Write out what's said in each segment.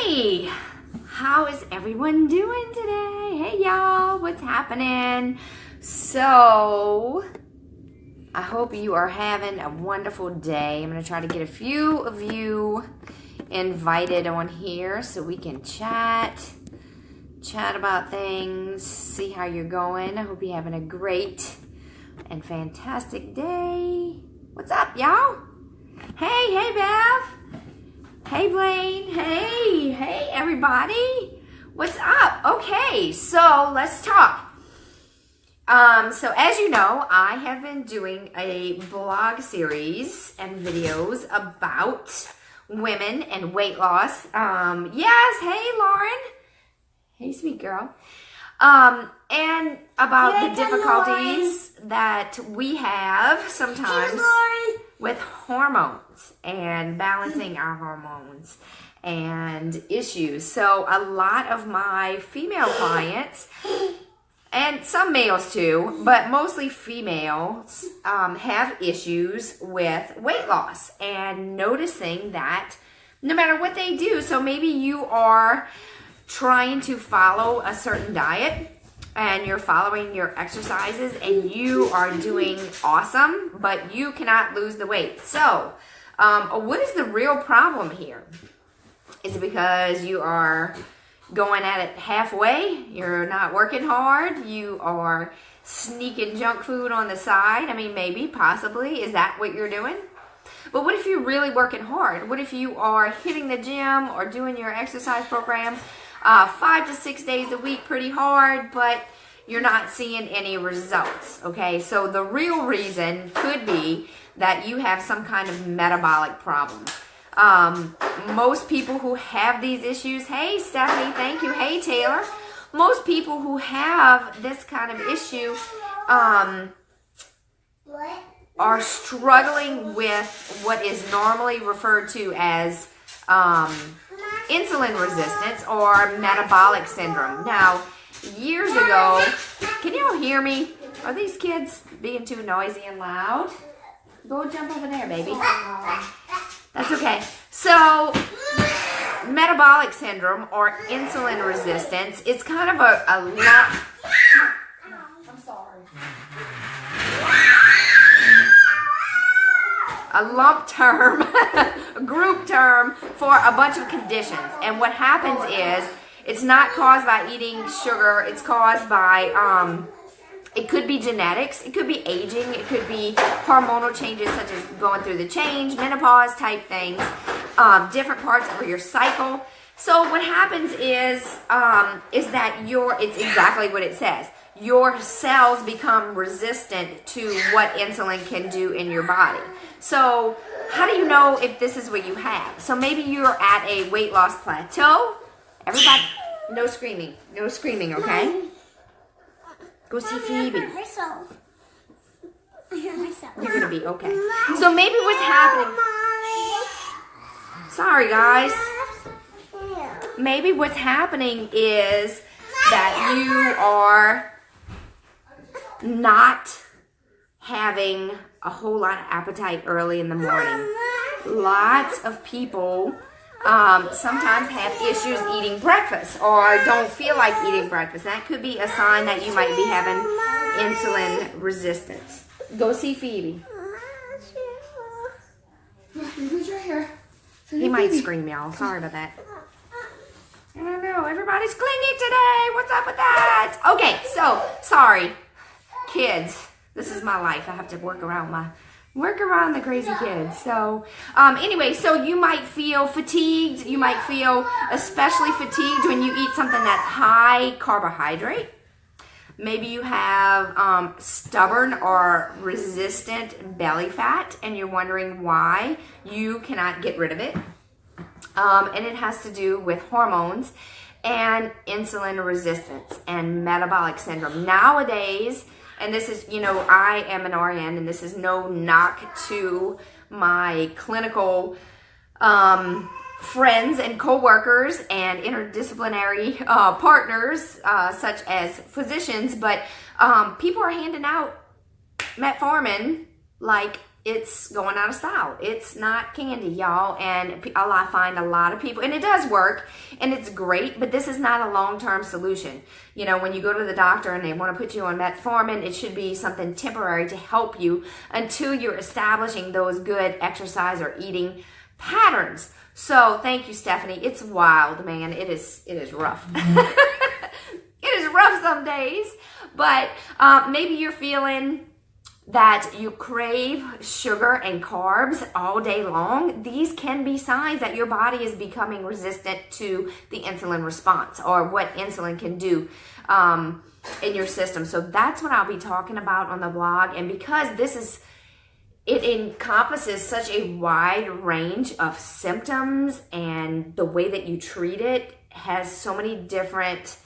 Hey, how is everyone doing today? Hey y'all, what's happening? So, I hope you are having a wonderful day. I'm going to try to get a few of you invited on here so we can chat about things, see how you're going. I hope you're having a great and fantastic day. What's up, y'all? Hey, Bev. Hey, Blaine. Hey, everybody. What's up? Okay, so let's talk. So as you know, I have been doing a blog series and videos about women and weight loss. Yes, hey, Lauren. Hey, sweet girl. And about the difficulties that we have sometimes with hormones and balancing our hormones and issues. So a lot of my female clients, and some males too, but mostly females, have issues with weight loss and noticing that no matter what they do. So maybe you are trying to follow a certain diet and you're following your exercises and you are doing awesome, but you cannot lose the weight. So what is the real problem here? Is it because you are going at it halfway? You're not working hard? You are sneaking junk food on the side? I mean, maybe, possibly. Is that what you're doing? But what if you're really working hard? What if you are hitting the gym or doing your exercise program 5 to 6 days a week pretty hard, but you're not seeing any results, okay? So the real reason could be that you have some kind of metabolic problem. Most people who have these issues, hey Stephanie, thank you, hey Taylor, most people who have this kind of issue are struggling with what is normally referred to as insulin resistance or metabolic syndrome. Now, years ago, can y'all hear me? Are these kids being too noisy and loud? Go jump over there, baby. That's okay. So, metabolic syndrome or insulin resistance, it's kind of a lump. I'm sorry. A lump term, a group term for a bunch of conditions. And what happens is, it's not caused by eating sugar. It's caused by, it could be genetics. It could be aging. It could be hormonal changes such as going through the change, menopause type things, different parts of your cycle. So what happens is that it's exactly what it says. Your cells become resistant to what insulin can do in your body. So how do you know if this is what you have? So maybe you're at a weight loss plateau. Everybody, no screaming, okay? Go see Phoebe. I hurt myself. You're gonna be okay. So maybe what's happening? Sorry, guys. Maybe what's happening is that you are not having a whole lot of appetite early in the morning. Lots of people sometimes have issues eating breakfast or don't feel like eating breakfast. That could be a sign that you might be having insulin resistance. Go see Phoebe. Who's right here? He might scream, y'all. Sorry about that. I don't know. Everybody's clingy today. What's up with that? Okay, so, sorry. Kids, this is my life. I have to work around the crazy kids. So, anyway, so you might feel fatigued. You might feel especially fatigued when you eat something that's high carbohydrate. Maybe you have stubborn or resistant belly fat, and you're wondering why you cannot get rid of it. And it has to do with hormones and insulin resistance and metabolic syndrome. Nowadays, and this is, I am an RN, and this is no knock to my clinical friends and co-workers and interdisciplinary partners, such as physicians, but people are handing out metformin like it's going out of style. It's not candy, y'all. And I find a lot of people, and it does work and it's great, but this is not a long-term solution. You know, when you go to the doctor and they want to put you on metformin, it should be something temporary to help you until you're establishing those good exercise or eating patterns. So thank you, Stephanie. It's wild, man. It is rough. It is rough some days, but maybe you're feeling that you crave sugar and carbs all day long. These can be signs that your body is becoming resistant to the insulin response or what insulin can do in your system. So that's what I'll be talking about on the blog. And because it encompasses such a wide range of symptoms, and the way that you treat it has so many different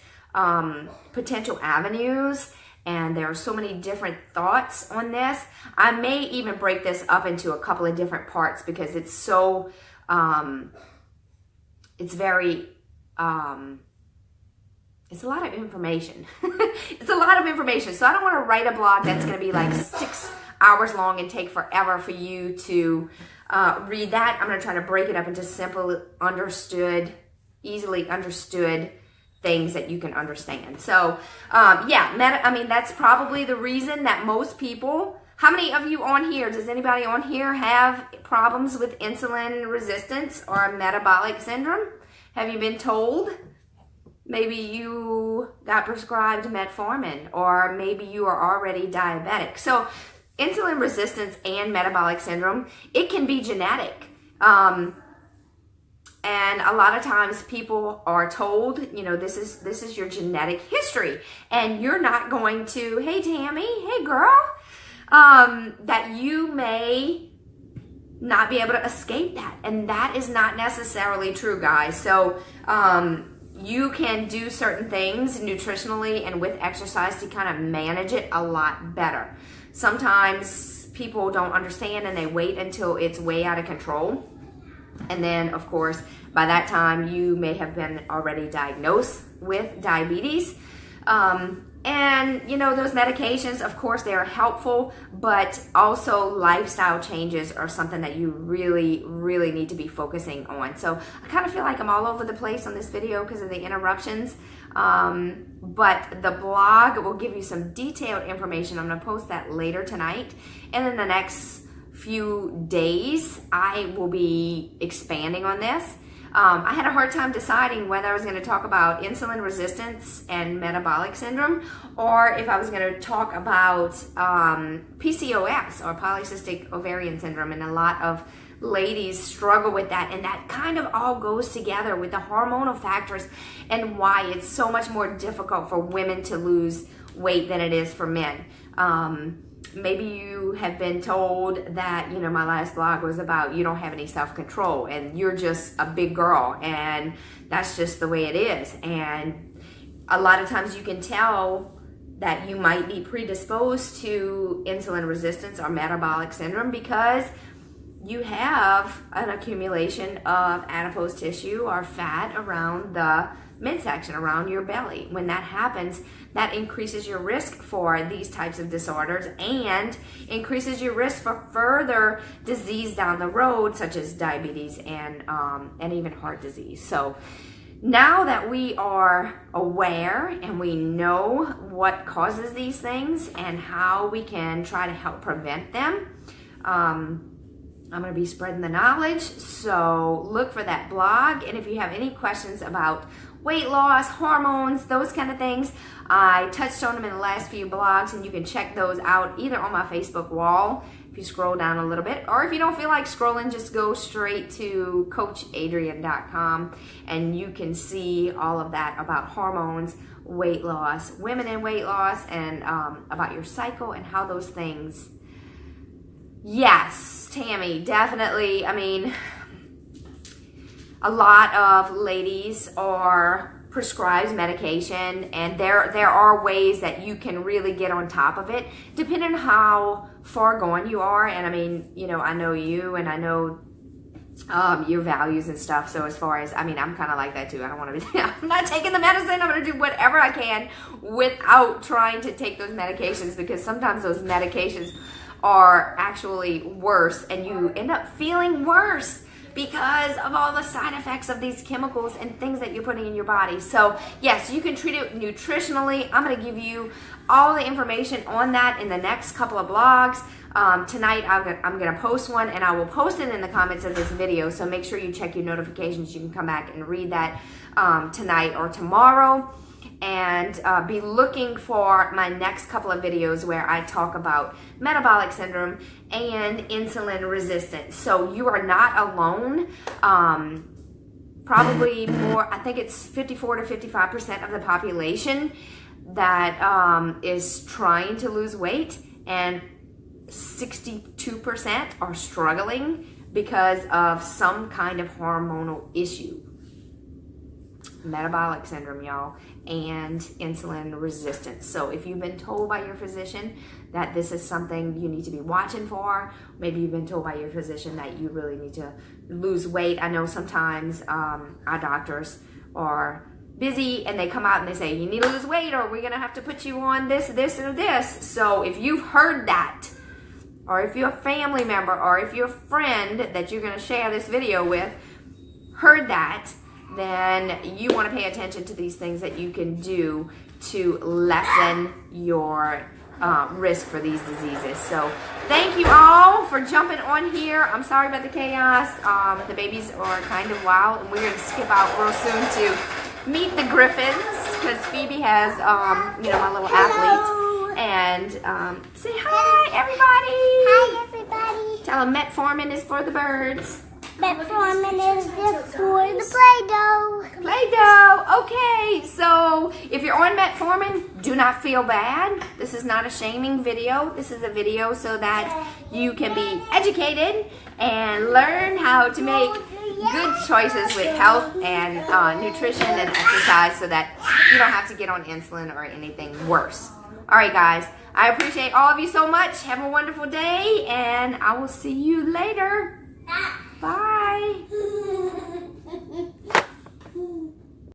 potential avenues, and there are so many different thoughts on this. I may even break this up into a couple of different parts because it's so, it's very, it's a lot of information. It's a lot of information. So I don't want to write a blog that's going to be like 6 hours long and take forever for you to read that. I'm going to try to break it up into simple, understood, easily understood things that you can understand. So yeah, I mean, that's probably the reason that most people, how many of you on here, does anybody on here have problems with insulin resistance or metabolic syndrome? Have you been told? Maybe you got prescribed metformin, or maybe you are already diabetic. So insulin resistance and metabolic syndrome, it can be genetic. And a lot of times people are told, you know, this is your genetic history, and you're not going to, hey Tammy, hey girl, that you may not be able to escape that. And that is not necessarily true, guys. So you can do certain things nutritionally and with exercise to kind of manage it a lot better. Sometimes people don't understand and they wait until it's way out of control. And then, of course, by that time, you may have been already diagnosed with diabetes. And, you know, those medications, of course, they are helpful, but also lifestyle changes are something that you really, really need to be focusing on. So I kind of feel like I'm all over the place on this video because of the interruptions. But the blog will give you some detailed information. I'm going to post that later tonight. And in the next few days, I will be expanding on this. I had a hard time deciding whether I was going to talk about insulin resistance and metabolic syndrome, or if I was going to talk about PCOS or polycystic ovarian syndrome. And a lot of ladies struggle with that, and that kind of all goes together with the hormonal factors and why it's so much more difficult for women to lose weight than it is for men. Maybe you have been told that, you know, my last blog was about you don't have any self-control and you're just a big girl, and that's just the way it is. And a lot of times you can tell that you might be predisposed to insulin resistance or metabolic syndrome because you have an accumulation of adipose tissue or fat around the midsection, around your belly. When that happens, that increases your risk for these types of disorders and increases your risk for further disease down the road, such as diabetes and even heart disease. So now that we are aware and we know what causes these things and how we can try to help prevent them, I'm going to be spreading the knowledge. So look for that blog. And if you have any questions about weight loss, hormones, those kind of things, I touched on them in the last few blogs, and you can check those out either on my Facebook wall if you scroll down a little bit, or if you don't feel like scrolling, just go straight to coachadrian.com and you can see all of that about hormones, weight loss, women in weight loss, and about your cycle and how those things. Yes, Tammy, definitely. I mean, a lot of ladies are prescribed medication, and there are ways that you can really get on top of it, depending on how far gone you are. And I mean, you know, I know you, and I know your values and stuff. So as far as, I mean, I'm kind of like that too. I don't want to be, I'm not taking the medicine. I'm going to do whatever I can without trying to take those medications, because sometimes those medications are actually worse, and you end up feeling worse because of all the side effects of these chemicals and things that you're putting in your body. So yes, you can treat it nutritionally. I'm going to give you all the information on that in the next couple of blogs. Tonight I'm going to post one, and I will post it in the comments of this video, so make sure you check your notifications. You can come back and read that tonight or tomorrow. And be looking for my next couple of videos where I talk about metabolic syndrome and insulin resistance. So you are not alone. Probably more, I think it's 54 to 55% of the population that is trying to lose weight, and 62% are struggling because of some kind of hormonal issue. Metabolic syndrome, y'all, and insulin resistance. So if you've been told by your physician that this is something you need to be watching for, maybe you've been told by your physician that you really need to lose weight. I know sometimes our doctors are busy and they come out and they say, you need to lose weight or we're going to have to put you on this, this, or this. So if you've heard that, or if you're a family member, or if you're a friend that you're going to share this video with, heard that, then you want to pay attention to these things that you can do to lessen your risk for these diseases. So thank you all for jumping on here. I'm sorry about the chaos. The babies are kind of wild, and we're going to skip out real soon to meet the Griffins, because Phoebe has, you know, my little athlete. And say hi, everybody. Hi, everybody. Tell them metformin is for the birds. Metformin is for the Play-Doh. Play-Doh. Okay, so if you're on metformin, do not feel bad. This is not a shaming video. This is a video so that you can be educated and learn how to make good choices with health and nutrition and exercise, so that you don't have to get on insulin or anything worse. All right, guys, I appreciate all of you so much. Have a wonderful day, and I will see you later.